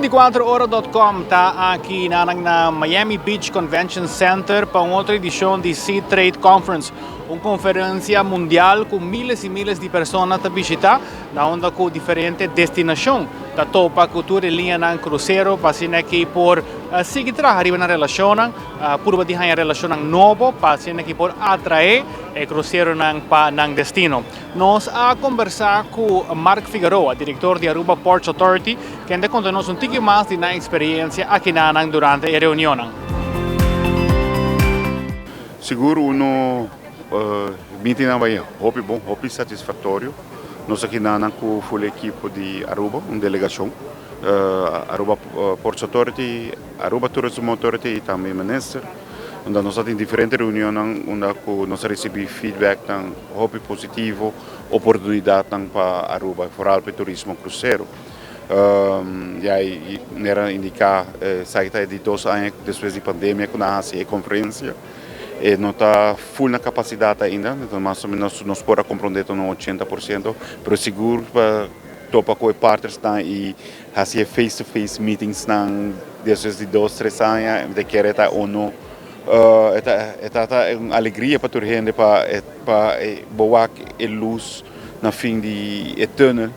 24horas.com está aqui na Miami Beach Convention Center para uma outra edição de Sea Trade Conference, uma conferência mundial com miles e miles de pessoas a visitar, na onda com diferentes destinações. Da topa cultura linha na cruzeiro, para aqui por seguir arriba na relação, por de uma relação nova, para aqui por atrair o cruzeiro na destino. Nós a conversar com Mark Figueroa, diretor de Aruba Ports Authority, que ainda conta-nos um pouco mais de na experiência aqui durante a reunião. Seguro uno meeting na Bahia, hope bom, hope satisfatório. Nós aqui com a equipe de Aruba, uma delegação, Aruba Ports Authority, Aruba Tourism Authority e também Minister. Onde nós temos diferentes reuniões, onde nós recebemos feedback, hope positivo, oportunidade para Aruba, para o turismo cruzeiro. E aí, era indicar, saída de 2 anos depois da pandemia, com a conferência. Não está full na capacidade ainda, então mais ou menos nós podemos compreender no 80%, mas seguro para topa com os partners e fazer face-to-face meetings depois de 2-3 anos, de que era ou não. É uma alegria para toda a gente, para boa luz no fim de túnel,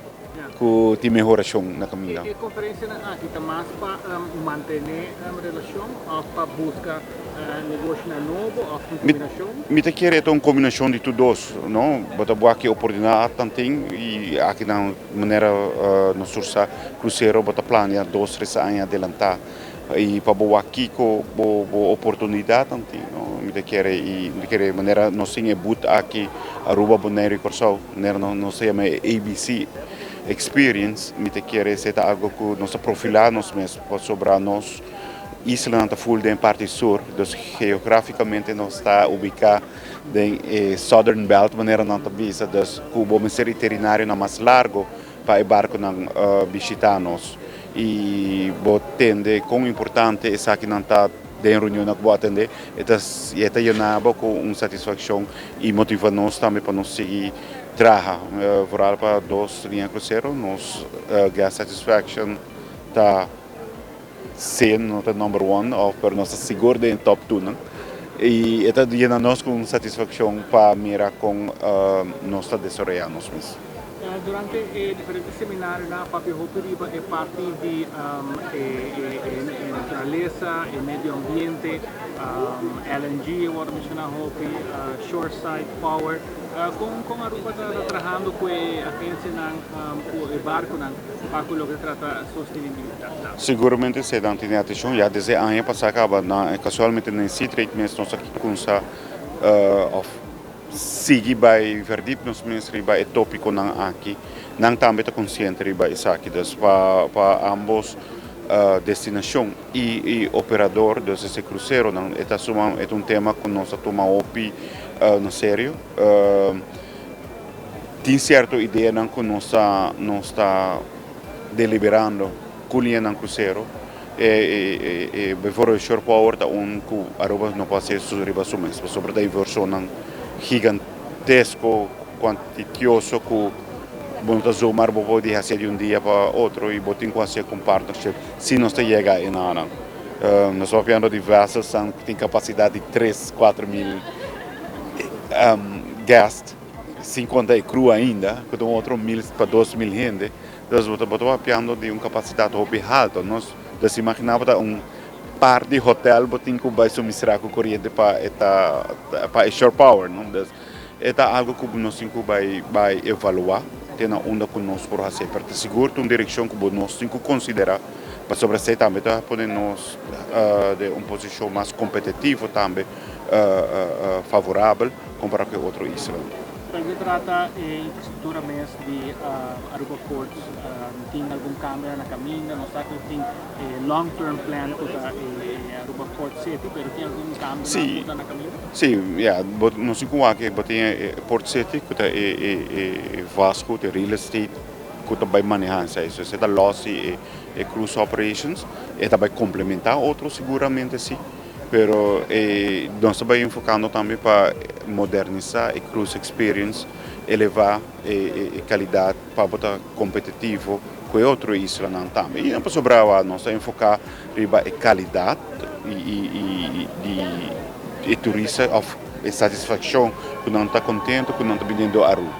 que tem melhoração na caminhada. A conferência aqui está mais para manter a relação ou para buscar negócio novo ou combinação? Me quer uma combinação de todos, não? Bota boa que oportunidade também e aqui na maneira no sursa cruzeiro bota planear 2-3 anos adiantar e para boa aqui com boa oportunidade também, não? Me quer maneira não sei but aqui Aruba Bonaire Corsal, não sei mas ABC experience, me quer ser algo que nós profilar nós mesmos para sobrar nós. Islândia full em parte sul, então geograficamente nós está ubicado em Southern Belt, maneira não está vista, então o Ministério Veterinário mais largo para o barco visitar nós. E tende como importante essa aqui não está em reunião que vou atender, então é com uma satisfação e motiva nós também para nós seguir trabalhar para 2 linhas cruzeiro, nós gas satisfaction está sendo number 1, ou para nós seguro em top 2. E isso dá nós com satisfação para mirar com nossa desarrollar nós mesmos. Durante diferentes seminários na Papel Riba é parte de natureza, meio ambiente, LNG, eu vou mencionar shoreside power. Como a Aruba está trabalhando com a agência com o barco para o que trata sustentabilidade? Seguramente se dá atenção, já desde ano passado, casualmente na Sea Trade, nós aqui com seguir vai verdip nos ministros vai tópico aqui não também está consciente vai isso aqui para ambos destinação e operador desse cruzeiro não é um tema que nós tomamos no sério tem certa ideia não que nós está deliberando colher no cruzeiro e before shore power tá que Aruba não pode ser sobre a inversão gigantesco, quantitioso que vamos zoomar pode fazer de dia para outro e botar quase com partnership se não chega em nada. Nós estamos vendo diversos que têm capacidade de 3-4 mil guests, 50 é cru ainda, com outro 1.000 para 2.000 gente. Nós estamos vendo de uma capacidade alta. Nós imaginava par de hotel botin que vai suministrar com corrente para shore power, não? É algo que nós vai evaluar, tem na onda que nós por fazer, para seguro uma direção que nós temos que considerar para sobresair também, para poder nós de uma posição mais competitiva também, favorável comparado com outro Islândia. Quando se trata de infraestrutura mesmo de Aruba Ports, tem algum câmera na caminho, nós sabemos que tem long-term plan para Aruba Port City, mas tem algum câmera na caminho? Sim, nós temos que tem Port City, que é vasco, de real estate, que vai manejar isso. Isso é loss e cruise operations, e vai complementar outros seguramente sim. Pero nós estamos enfocando também para modernizar a cruise experience, elevar a qualidade para botar competitivo com outras islas não também. E não posso brava nós enfocar riba a qualidade e turista e satisfação que não está contente, que não está vindo a rua.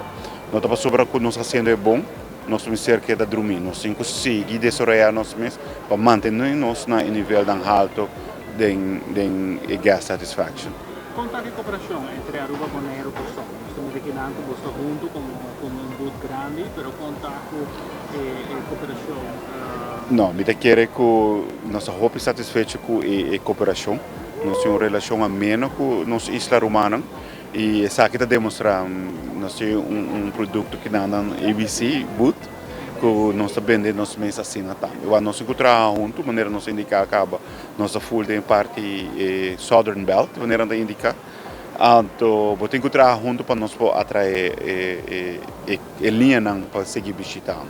Não está sobre que nós fazendo é bom, nós temos cerca de dormir, nós temos que seguir desarrollar nós mesmos para manter-nos no nível alto de guest satisfaction. Conta que cooperação entre Aruba com Aeropostal. Estamos aqui dentro, estou junto com um boot grande, mas conta com cooperação. Não, me quer que nossa roupa satisfeita com a cooperação. Nós temos uma relação amena com nossa isla romana e essa aqui está demonstrando nós temos produto que não é ABC boot que nós está vendendo nós mesmos assim também. Nós encontramos junto, maneira nós indicar acaba nossa full em parte Southern Belt, maneira nós indicar. Então, vou encontrar junto para nós atrair a linha para seguir visitando.